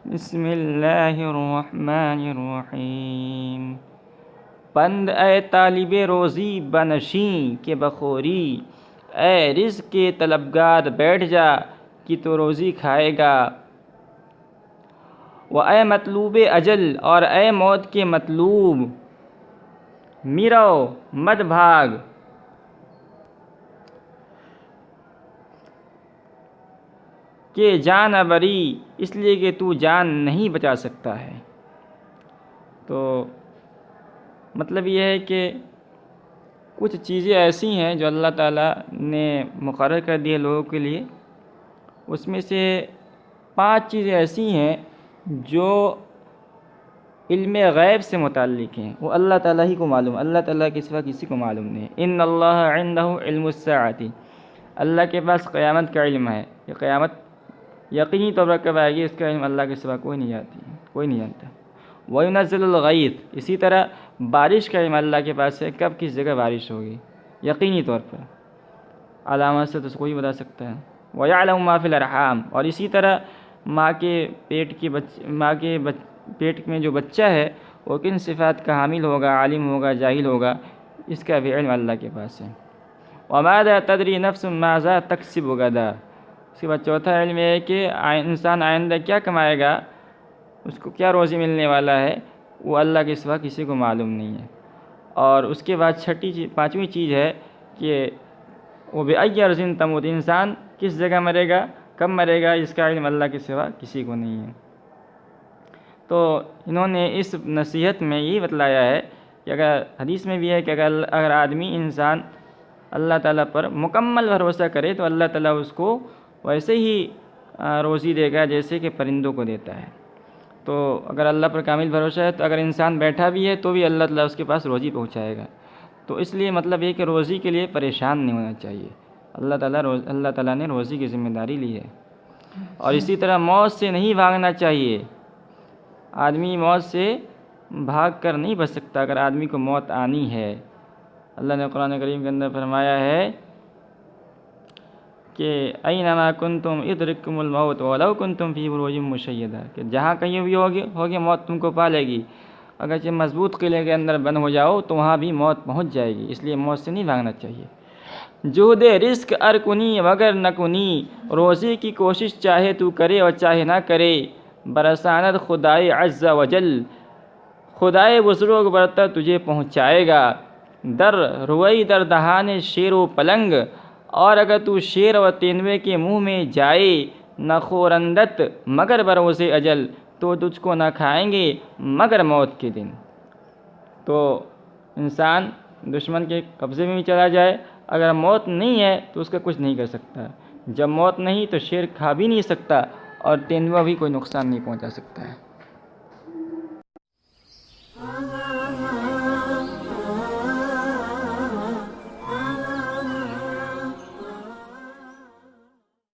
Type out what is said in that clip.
بسم اللہ الرحمن الرحیم۔ بند اے طالب روزی بنشیں کہ بخوری، اے رزق کے طلبگار بیٹھ جا کہ تو روزی کھائے گا۔ و اے مطلوب اجل، اور اے موت کے مطلوب، میرو مت بھاگ کہ جان بری، اس لیے کہ تو جان نہیں بچا سکتا ہے۔ تو مطلب یہ ہے کہ کچھ چیزیں ایسی ہیں جو اللہ تعالیٰ نے مقرر کر دی ہے لوگوں کے لیے، اس میں سے 5 چیزیں ایسی ہیں جو علم غیب سے متعلق ہیں، وہ اللہ تعالیٰ ہی کو معلوم، اللہ تعالیٰ کے سوا کسی کو معلوم نہیں ہے۔ ان اللہ عنہ علم الساعۃ، اللہ کے پاس قیامت کا علم ہے، یہ قیامت یقینی طور پر کب آئے گی، اس کا علم اللہ کے سوا کوئی نہیں جانتا۔ وَيُنَزِّلُ الْغَيْثَ، اسی طرح بارش کا علم اللہ کے پاس ہے، کب کس جگہ بارش ہوگی یقینی طور پر، علامات سے تو کوئی بتا سکتا ہے۔ وَيَعْلَمُ مَا فِي الْأَرْحَامِ، اور اسی طرح ماں کے پیٹ میں جو بچہ ہے وہ کن صفات کا حامل ہوگا، عالم ہوگا، جاہل ہوگا، اس کا بھی علم اللہ کے پاس ہے۔ وَمَاذَا تَدْرِي نَفْسٌ مَاذَا تَكْسِبُ غَدًا، اس کے بعد چوتھا علم یہ ہے کہ انسان آئندہ کیا کمائے گا، اس کو کیا روزی ملنے والا ہے، وہ اللہ کے سوا کسی کو معلوم نہیں ہے۔ اور اس کے بعد 5ویں چیز ہے کہ وہ بِأَيِّ أَرْضٍ تَمُوتُ، انسان کس جگہ مرے گا، کب مرے گا، اس کا علم اللہ کے سوا کسی کو نہیں ہے۔ تو انہوں نے اس نصیحت میں یہی بتلایا ہے کہ اگر حدیث میں بھی ہے کہ اگر آدمی انسان اللہ تعالیٰ پر مکمل بھروسہ کرے تو اللہ تعالیٰ اس کو ویسے ہی روزی دے گا جیسے کہ پرندوں کو دیتا ہے۔ تو اگر اللہ پر کامل بھروسہ ہے تو اگر انسان بیٹھا بھی ہے تو بھی اللہ تعالیٰ اس کے پاس روزی پہنچائے گا۔ تو اس لیے مطلب یہ کہ روزی کے لیے پریشان نہیں ہونا چاہیے، اللہ تعالیٰ نے روزی کی ذمہ داری لی ہے۔ اور اسی طرح موت سے نہیں بھاگنا چاہیے، آدمی موت سے بھاگ کر نہیں بچ سکتا اگر آدمی کو موت آنی ہے۔ اللہ نے قرآن کریم کے اندر فرمایا ہے کہ اینما کنتم یدرککم الموت ولو کنتم فی بروج مشیدہ، کہ جہاں کہیں بھی ہوگے موت تم کو پالے گی، اگرچہ مضبوط قلعے کے اندر بند ہو جاؤ تو وہاں بھی موت پہنچ جائے گی، اس لیے موت سے نہیں بھاگنا چاہیے۔ جہد رزق ار کنی وگر نہ کنی، روزی کی کوشش چاہے تو کرے اور چاہے نہ کرے، برساند خدائے عز و جل، خدائے بزرگ برتر تجھے پہنچائے گا۔ در روئی در دہان شیر و پلنگ، اور اگر تو شیر و تیندوے کے منہ میں جائے، نہ خورندت مگر بروز اجل، تو تجھ کو نہ کھائیں گے مگر موت کے دن۔ تو انسان دشمن کے قبضے میں بھی چلا جائے، اگر موت نہیں ہے تو اس کا کچھ نہیں کر سکتا، جب موت نہیں تو شیر کھا بھی نہیں سکتا اور تیندوا بھی کوئی نقصان نہیں پہنچا سکتا ہے۔